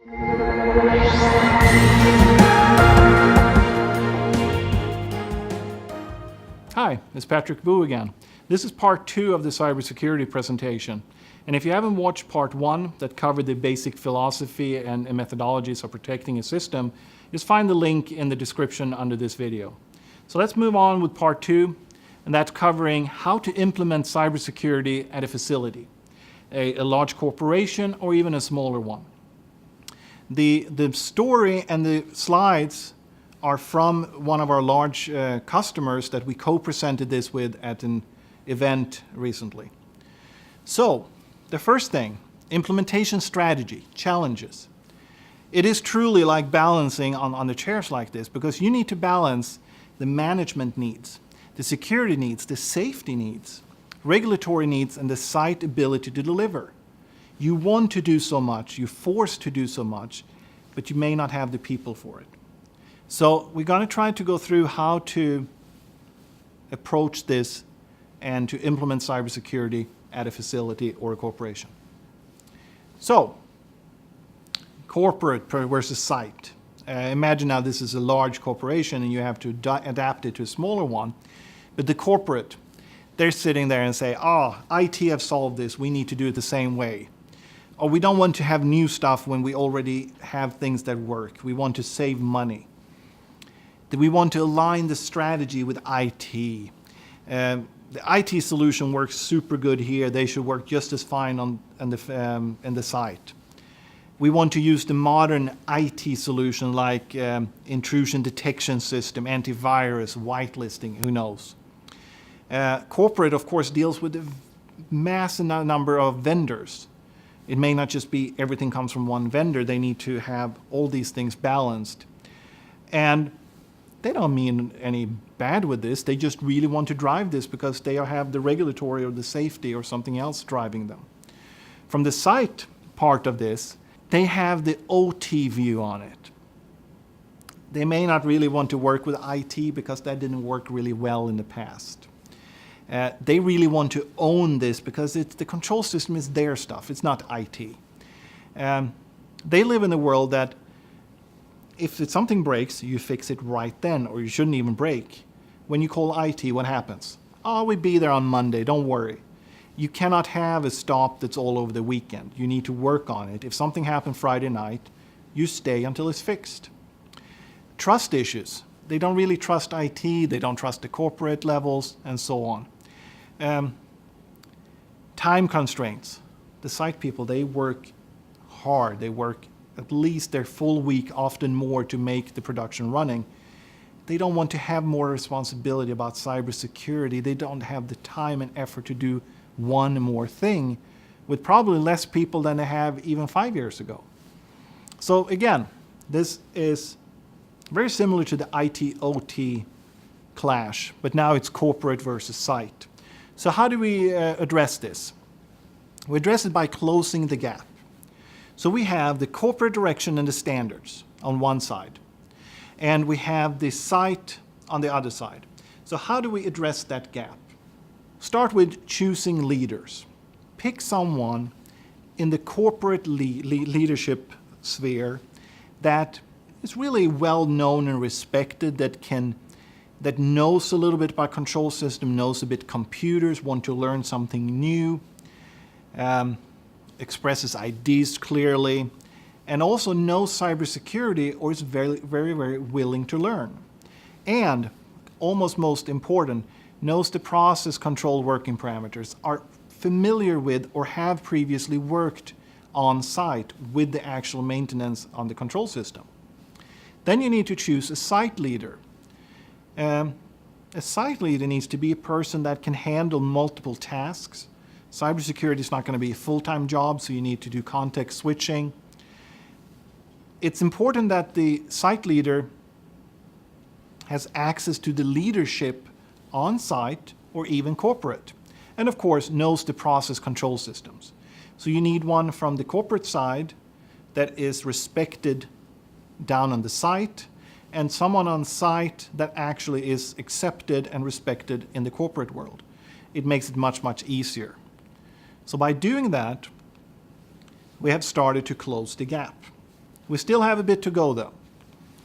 Hi, it's Patrick Boo again. This is part 2 of the cybersecurity presentation. And if you haven't watched part 1 that covered the basic philosophy and methodologies of protecting a system, just find the link in the description under this video. So let's move on with part 2, and that's covering how to implement cybersecurity at a facility, a large corporation or even a smaller one. The story and the slides are from one of our large customers that we co-presented this with at an event recently. So, the first thing, implementation strategy, challenges. It is truly like balancing on the chairs like this, because you need to balance the management needs, the security needs, the safety needs, regulatory needs, and the site ability to deliver. You want to do so much, you're forced to do so much, but you may not have the people for it. So we're going to try to go through how to approach this and to implement cybersecurity at a facility or a corporation. So, corporate versus site. Imagine now this is a large corporation and you have to adapt it to a smaller one. But the corporate, they're sitting there and say, IT have solved this, we need to do it the same way. Or we don't want to have new stuff when we already have things that work. We want to save money. We want to align the strategy with IT. The IT solution works super good here. They should work just as fine on the site. We want to use the modern IT solution like intrusion detection system, antivirus, whitelisting, who knows. Corporate, of course, deals with a massive number of vendors. It may not just be everything comes from one vendor. They need to have all these things balanced. And they don't mean any bad with this. They just really want to drive this because they have the regulatory or the safety or something else driving them. From the site part of this, they have the OT view on it. They may not really want to work with IT because that didn't work really well in the past. They really want to own this because the control system is their stuff. It's not IT. They live in a world that if something breaks, you fix it right then, or you shouldn't even break. When you call IT, what happens? We'll be there on Monday, don't worry. You cannot have a stop that's all over the weekend. You need to work on it. If something happened Friday night, you stay until it's fixed. Trust issues. They don't really trust IT, they don't trust the corporate levels, and so on. Time constraints. The site people, they work hard. They work at least their full week, often more, to make the production running. They don't want to have more responsibility about cybersecurity. They don't have the time and effort to do one more thing with probably less people than they have even 5 years ago. So again, this is very similar to the IT-OT clash, but now it's corporate versus site. So how do we address this? We address it by closing the gap. So we have the corporate direction and the standards on one side, and we have the site on the other side. So how do we address that gap? Start with choosing leaders. Pick someone in the corporate leadership sphere that is really well known and respected, that knows a little bit about control system, knows a bit computers, want to learn something new, expresses ideas clearly, and also knows cybersecurity or is very, very, very willing to learn. And, almost most important, knows the process control working parameters, are familiar with or have previously worked on site with the actual maintenance on the control system. Then you need to choose a site leader. A site leader needs to be a person that can handle multiple tasks. Cybersecurity is not going to be a full-time job, so you need to do context switching. It's important that the site leader has access to the leadership on site or even corporate, and of course knows the process control systems. So you need one from the corporate side that is respected down on the site, and someone on site that actually is accepted and respected in the corporate world. It makes it much, much easier. So by doing that, we have started to close the gap. We still have a bit to go though.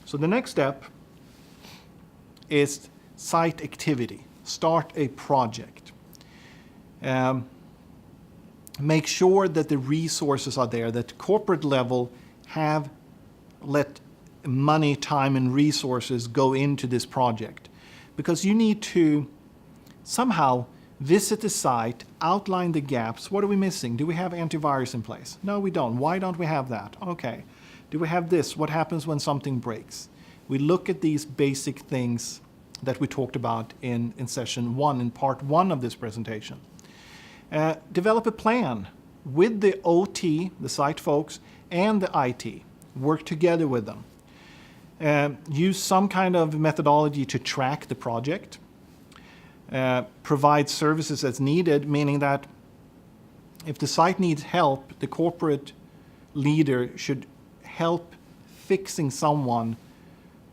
So the next step is site activity. Start a project. Make sure that the resources are there, that corporate level have let money, time, and resources go into this project. Because you need to somehow visit the site, outline the gaps. What are we missing? Do we have antivirus in place? No, we don't. Why don't we have that? Okay. Do we have this? What happens when something breaks? We look at these basic things that we talked about in session 1, in part 1 of this presentation. Develop a plan with the OT, the site folks, and the IT. Work together with them. Use some kind of methodology to track the project. Provide services as needed, meaning that if the site needs help, the corporate leader should help fixing someone,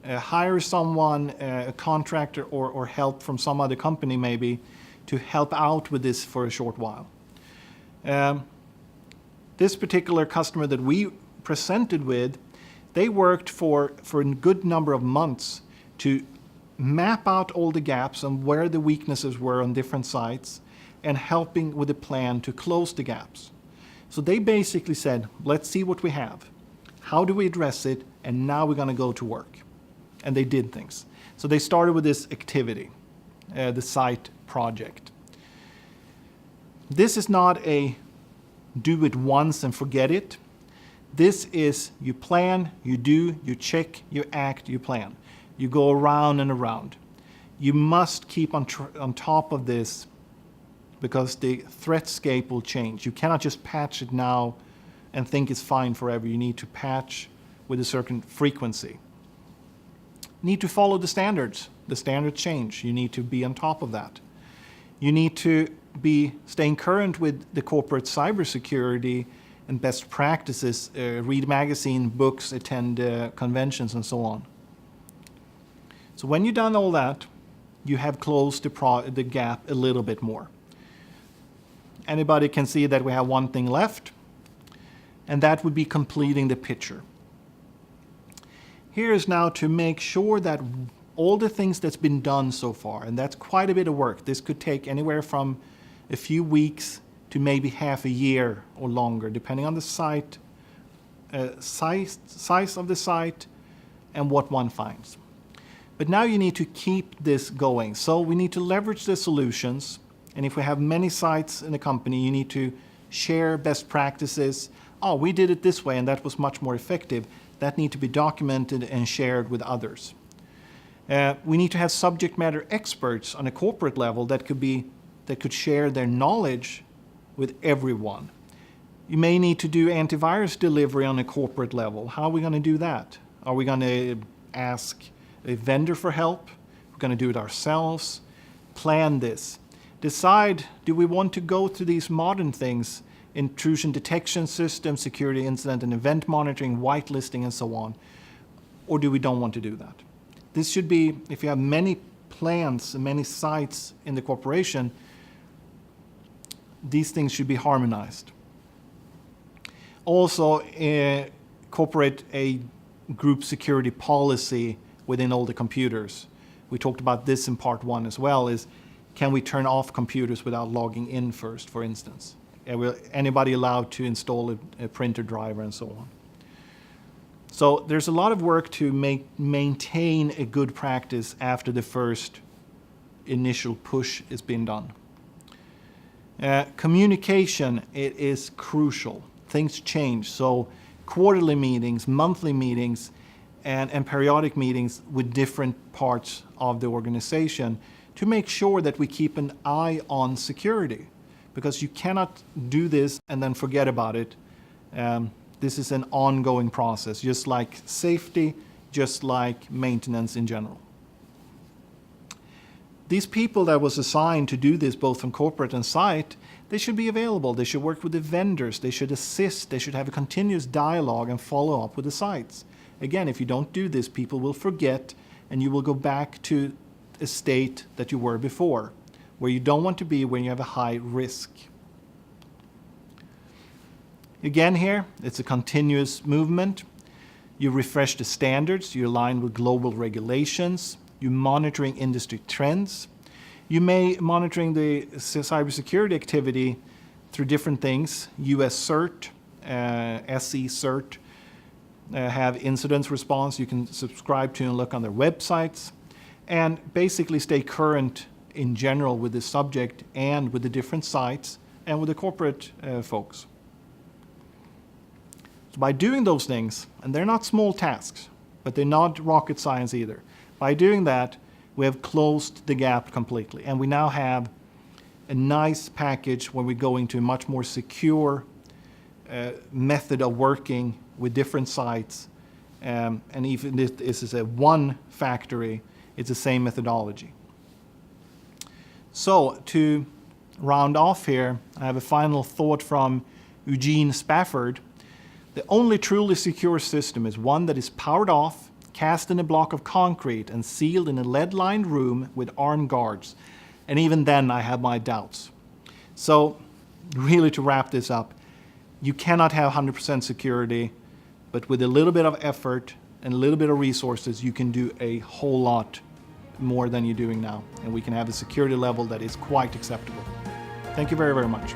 hire someone, a contractor, or help from some other company maybe, to help out with this for a short while. This particular customer that we presented with, they worked for a good number of months to map out all the gaps and where the weaknesses were on different sites and helping with a plan to close the gaps. So they basically said, let's see what we have. How do we address it? And now we're going to go to work. And they did things. So they started with this activity, the site project. This is not a do it once and forget it. This is you plan, you do, you check, you act, you plan. You go around and around. You must keep on top of this because the threatscape will change. You cannot just patch it now and think it's fine forever. You need to patch with a certain frequency. Need to follow the standards. The standards change. You need to be on top of that. You need to be staying current with the corporate cybersecurity and best practices, read magazine, books, attend conventions, and so on. So when you've done all that, you have closed the gap a little bit more. Anybody can see that we have one thing left, and that would be completing the picture. Here is now to make sure that all the things that's been done so far, and that's quite a bit of work. This could take anywhere from a few weeks to maybe half a year or longer, depending on the site, size of the site, and what one finds. But now you need to keep this going. So we need to leverage the solutions. And if we have many sites in the company, you need to share best practices. Oh, we did it this way and that was much more effective. That need to be documented and shared with others. We need to have subject matter experts on a corporate level that could share their knowledge with everyone. You may need to do antivirus delivery on a corporate level. How are we going to do that? Are we going to ask a vendor for help? We're going to do it ourselves. Plan this. Decide, do we want to go to these modern things, intrusion detection systems, security incident and event monitoring, whitelisting, and so on, or do we don't want to do that? This should be, if you have many plans and many sites in the corporation, these things should be harmonized. Also, incorporate a group security policy within all the computers. We talked about this in part 1 as well, is can we turn off computers without logging in first, for instance? Anybody allowed to install a printer driver and so on? So there's a lot of work to maintain a good practice after the first initial push has been done. Communication, it is crucial. Things change, so quarterly meetings, monthly meetings, and periodic meetings with different parts of the organization to make sure that we keep an eye on security, because you cannot do this and then forget about it. This is an ongoing process, just like safety, just like maintenance in general. These people that was assigned to do this, both from corporate and site, they should be available. They should work with the vendors. They should assist. They should have a continuous dialogue and follow up with the sites. Again, if you don't do this, people will forget and you will go back to a state that you were before, where you don't want to be when you have a high risk. Again here, it's a continuous movement. You refresh the standards, you align with global regulations, you're monitoring industry trends. You may monitoring the cybersecurity activity through different things. US CERT, SE CERT have incident response you can subscribe to and look on their websites, and basically stay current in general with the subject and with the different sites and with the corporate folks. So by doing those things, and they're not small tasks, but they're not rocket science either. By doing that, we have closed the gap completely, and we now have a nice package where we go into a much more secure method of working with different sites, and even if this is a one factory, it's the same methodology. So to round off here, I have a final thought from Eugene Spafford. The only truly secure system is one that is powered off, cast in a block of concrete, and sealed in a lead-lined room with armed guards. And even then, I have my doubts. So, really to wrap this up, you cannot have 100% security, but with a little bit of effort and a little bit of resources, you can do a whole lot more than you're doing now. And we can have a security level that is quite acceptable. Thank you very, very much.